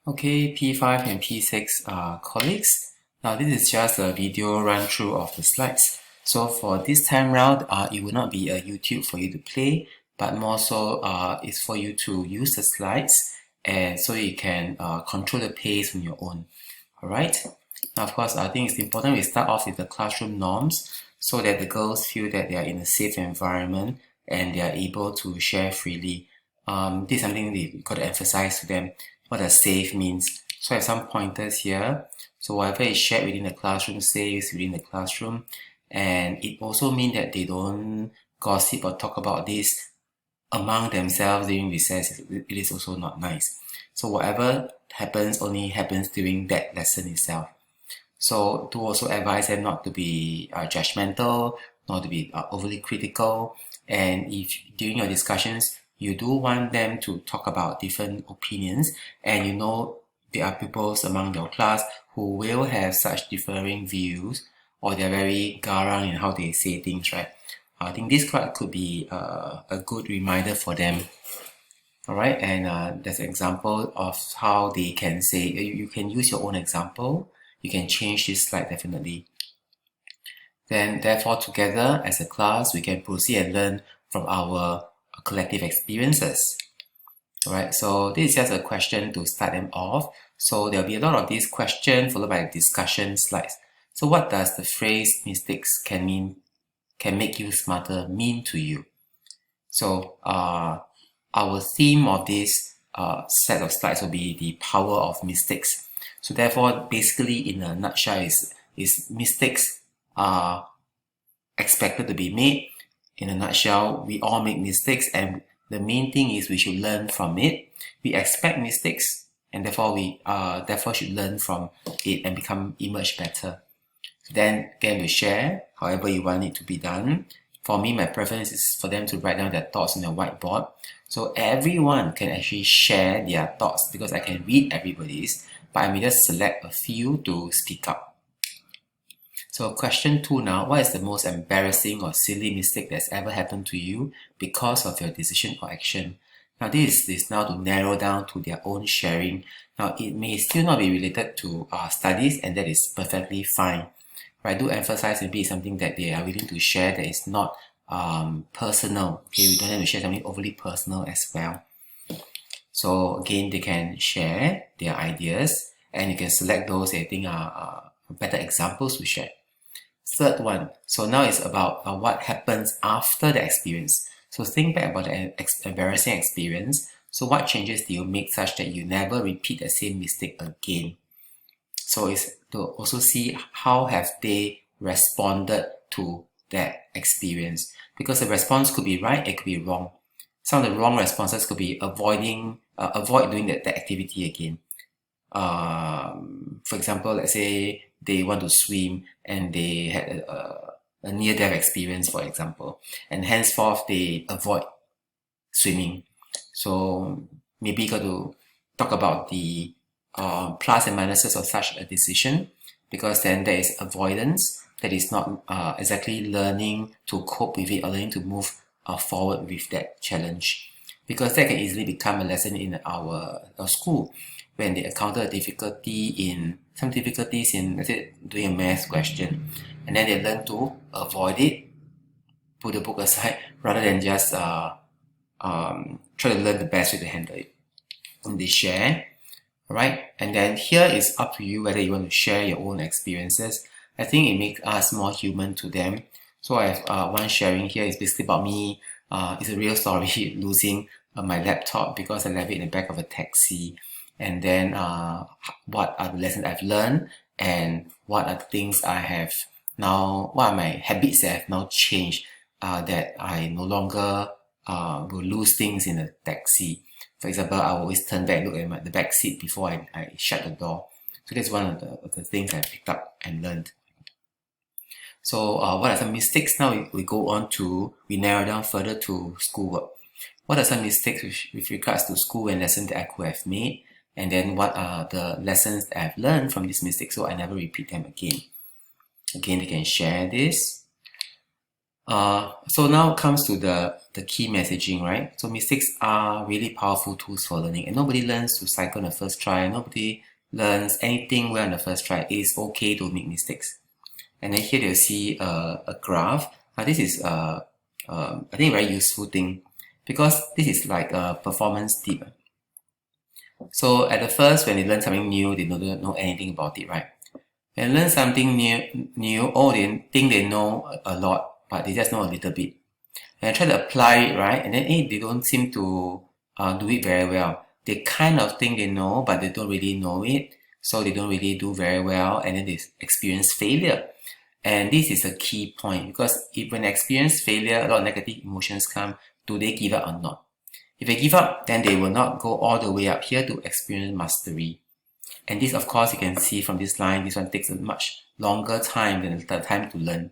Okay, P5 and P6 colleagues. Now this is just a video run through of the slides. So for this time round, it will not be a YouTube for you to play, but more so it's for you to use the slides and so you can control the pace on your own. Alright. Now of course, I think it's important we start off with the classroom norms so that the girls feel that they are in a safe environment and they are able to share freely. This is something we've got to emphasize to them what does safe means. So I have some pointers here. So whatever is shared within the classroom stays within the classroom, and it also means that they don't gossip or talk about this among themselves during recess. It is also not nice. So whatever happens only happens during that lesson itself. So to also advise them not to be judgmental, not to be overly critical, and if during your discussions you do want them to talk about different opinions, and you know there are people among your class who will have such differing views, or they're very garang in how they say things, right? I think this could be a good reminder for them. Alright, and there's an example of how they can say, you can use your own example, you can change this slide definitely. Then therefore together as a class, we can proceed and learn from our collective experiences. Alright, so this is just a question to start them off. So there'll be a lot of these questions followed by discussion slides. So what does the phrase mistakes can make you smarter mean to you? So our theme of this set of slides will be the power of mistakes. So therefore, basically in a nutshell is mistakes are expected to be made. In a nutshell, we all make mistakes, and the main thing is we should learn from it. We expect mistakes, and therefore we therefore should learn from it and emerge better. Then again, we share however you want it to be done. For me, my preference is for them to write down their thoughts on a whiteboard. So everyone can actually share their thoughts because I can read everybody's, but I may just select a few to speak up. So question 2 now, what is the most embarrassing or silly mistake that's ever happened to you because of your decision or action? Now this is now to narrow down to their own sharing. Now it may still not be related to studies, and that is perfectly fine. But I do emphasize maybe something that they are willing to share that is not personal. Okay, we don't have to share something overly personal as well. So again, they can share their ideas, and you can select those they think are better examples to share. Third one, so now it's about what happens after the experience. So think back about the embarrassing experience. So what changes do you make such that you never repeat the same mistake again? So it's to also see how have they responded to that experience. Because the response could be right, it could be wrong. Some of the wrong responses could be avoid doing that activity again. For example, let's say they want to swim and they had a near-death experience, for example, and henceforth they avoid swimming. So maybe you got to talk about the plus and minuses of such a decision, because then there is avoidance, that is not exactly learning to cope with it or learning to move forward with that challenge, because that can easily become a lesson in our school when they encounter some difficulties in, let's say, doing a math question, and then they learn to avoid it, put the book aside, rather than just try to learn the best way to handle it. And they share, right? And then here is up to you whether you want to share your own experiences. I think it makes us more human to them. So I have one sharing here is basically about me. It's a real story, losing my laptop because I left it in the back of a taxi. And then what are the lessons I've learned, and what are the things I have now, what are my habits that have now changed, that I no longer will lose things in a taxi. For example, I always turn back, look at the back seat before I shut the door. So that's one of the things I picked up and learned. So what are some mistakes? Now we go on to, we narrow down further to schoolwork. What are some mistakes with regards to school and lessons that I could have made? And then what are the lessons that I've learned from these mistakes so I never repeat them again? Again, they can share this. So now comes to the key messaging, right? So mistakes are really powerful tools for learning, and nobody learns to cycle on the first try. Nobody learns anything well on the first try. It is okay to make mistakes. And then here you'll see a graph. This is I think a very useful thing because this is like a performance tip. So at the first, when they learn something new, they don't know anything about it, right? When they learn something new, they think they know a lot, but they just know a little bit. And I try to apply it, right? And then they don't seem to do it very well. They kind of think they know, but they don't really know it. So they don't really do very well, and then they experience failure. And this is a key point because if when they experience failure, a lot of negative emotions come. Do they give up or not? If they give up, then they will not go all the way up here to experience mastery. And this, of course, you can see from this line, this one takes a much longer time than the time to learn.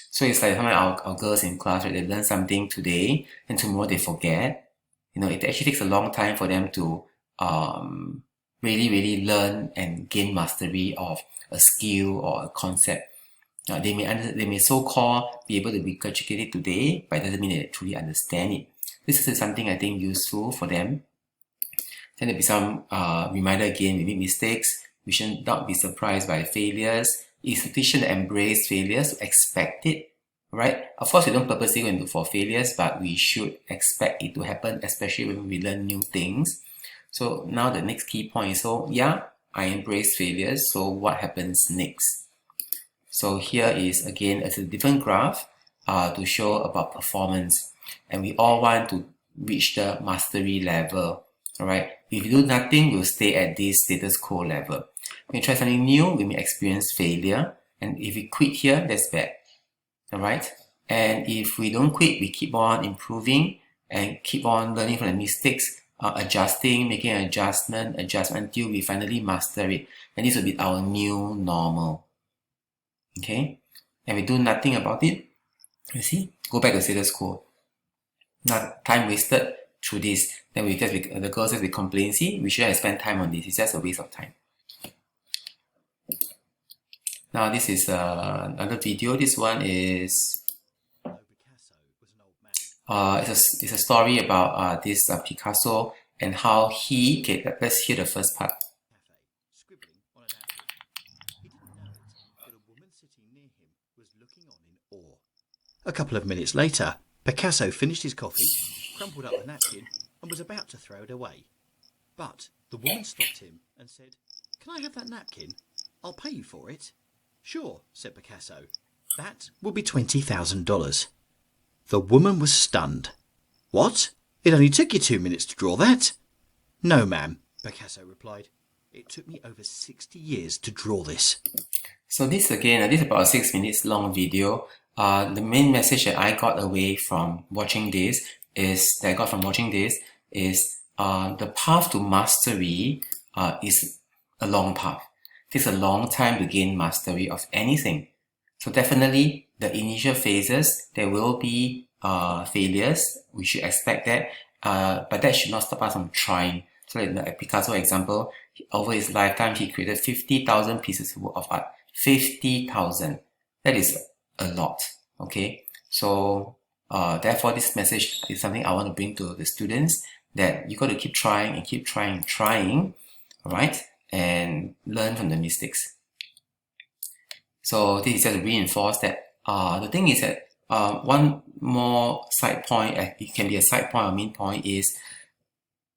So it's like some of our girls in class, right? They learn something today and tomorrow they forget. It actually takes a long time for them to really learn and gain mastery of a skill or a concept. They may so-called be able to regurgitate it today, but it doesn't mean they truly understand it. This is something I think useful for them. Then there'll be some reminder again, we make mistakes. We should not be surprised by failures. It's sufficient to embrace failures, to expect it, right? Of course, we don't purposely go and look for failures, but we should expect it to happen, especially when we learn new things. So now the next key point is, so yeah, I embrace failures. So what happens next? So here is, again, it's a different graph to show about performance. And we all want to reach the mastery level. Alright, if we do nothing, we'll stay at this status quo level. When we try something new, we may experience failure. And if we quit here, that's bad. Alright, and if we don't quit, we keep on improving and keep on learning from the mistakes, adjusting, making an adjustment until we finally master it. And this will be our new normal. Okay, and we do nothing about it. You see, go back to status quo. Not time wasted through this. Then the girls just be complaining, see, we shouldn't have spent time on this. It's just a waste of time. Now this is another video. This one is it's a story about this Picasso and how he. Okay, let's hear the first part. A couple of minutes later, Picasso finished his coffee, crumpled up the napkin, and was about to throw it away. But the woman stopped him and said, "Can I have that napkin? I'll pay you for it." "Sure," said Picasso. "That will be $20,000. The woman was stunned. "What? It only took you 2 minutes to draw that?" "No, ma'am," Picasso replied. "It took me over 60 years to draw this." So this again, this is about a 6 minutes long video. The main message that I got away from watching this is the path to mastery is a long path. It takes a long time to gain mastery of anything. So definitely the initial phases, there will be failures. We should expect that, but that should not stop us from trying. So in the Picasso example, over his lifetime, he created 50,000 pieces of art. 50,000. That is a lot. Okay, so therefore this message is something I want to bring to the students, that you got to keep trying and keep trying, all right, and learn from the mistakes. So this is just to reinforce that. The thing is that one more side point, it can be a side point or main point, is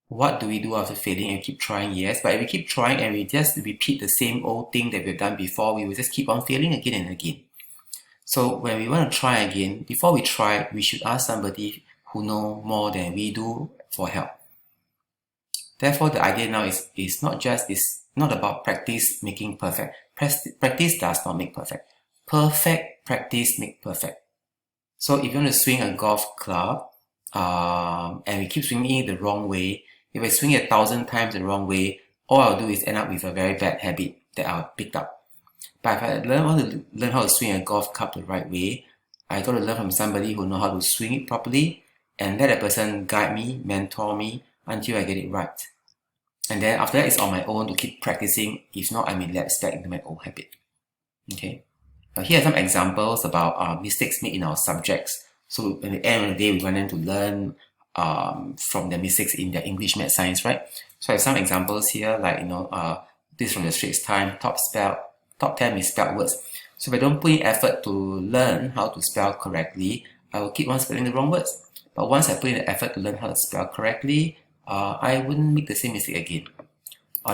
what do we do after failing and keep trying? Yes, but if we keep trying and we just repeat the same old thing that we've done before, we will just keep on failing again and again. So when we want to try again, before we try, we should ask somebody who know more than we do for help. Therefore, the idea now is not about practice making perfect. Practice does not make perfect. Perfect practice make perfect. So if you want to swing a golf club, and we keep swinging it the wrong way, if I swing it 1,000 times the wrong way, all I'll do is end up with a very bad habit that I'll pick up. But if I want to learn how to swing a golf club the right way, I got to learn from somebody who knows how to swing it properly, and let that person guide me, mentor me until I get it right. And then after that, it's on my own to keep practicing. If not, I may lapse back into my old habit. Okay. Here are some examples about mistakes made in our subjects. So at the end of the day, we want them to learn from their mistakes in their English, Math, Science, right? So I have some examples here, like, this from the Straits Times, top 10 misspelled words. So if I don't put in effort to learn how to spell correctly, I will keep on spelling the wrong words. But once I put in the effort to learn how to spell correctly, I wouldn't make the same mistake again.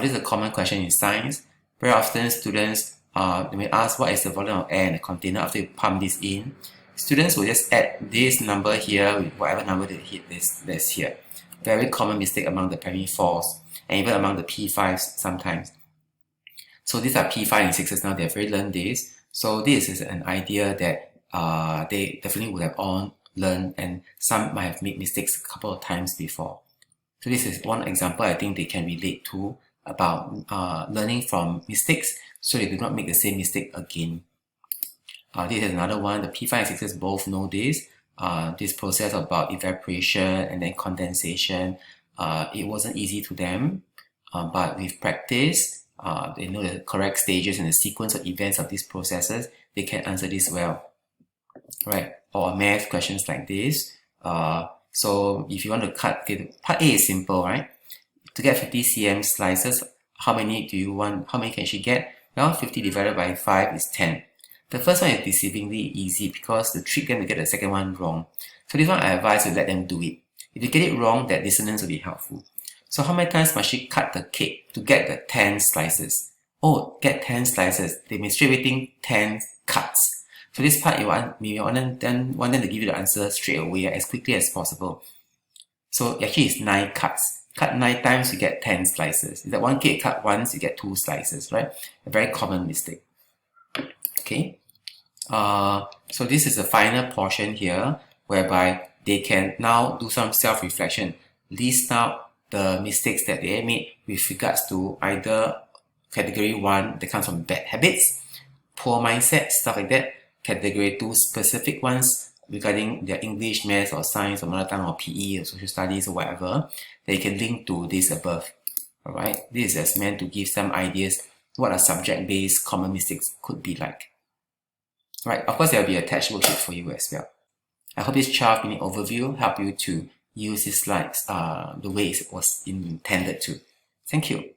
This is a common question in science. Very often students may ask what is the volume of air in a container after you pump this in. Students will just add this number here with whatever number they hit this here. Very common mistake among the primary 4s and even among the P5s sometimes. So these are P5 and 6s now, they've already learned this. So this is an idea that they definitely would have all learned, and some might have made mistakes a couple of times before. So this is one example I think they can relate to about learning from mistakes so they do not make the same mistake again. This is another one. The P5 and 6s both know this. This process about evaporation and then condensation, it wasn't easy to them, but with practice, they know the correct stages and the sequence of events of these processes, they can answer this well, right? Or math questions like this. So if you want to cut, okay, part A is simple, right? To get 50 cm slices, how many can she get? Well, 50 divided by 5 is 10. The first one is deceivingly easy because the trick them to get the second one wrong. So this one I advise you let them do it. If you get it wrong, that dissonance will be helpful. So how many times must she cut the cake to get the 10 slices? Oh, get 10 slices. They may straight away think 10 cuts. So this part you want them to give you the answer straight away as quickly as possible. So actually it's 9 cuts. Cut 9 times, you get 10 slices. If that one cake cut once, you get 2 slices, right? A very common mistake. Okay. So this is the final portion here, whereby they can now do some self-reflection. List out the mistakes that they made with regards to either category 1 that comes from bad habits, poor mindset, stuff like that. Category 2, specific ones regarding their English, Math, or Science, or Mother Tongue, or PE, or Social Studies, or whatever. They can link to this above. Alright, this is meant to give some ideas what a subject-based common mistakes could be like. Right, of course there will be a attached worksheet for you as well. I hope this 12-minute overview helped you to use these slides the way it was intended to. Thank you.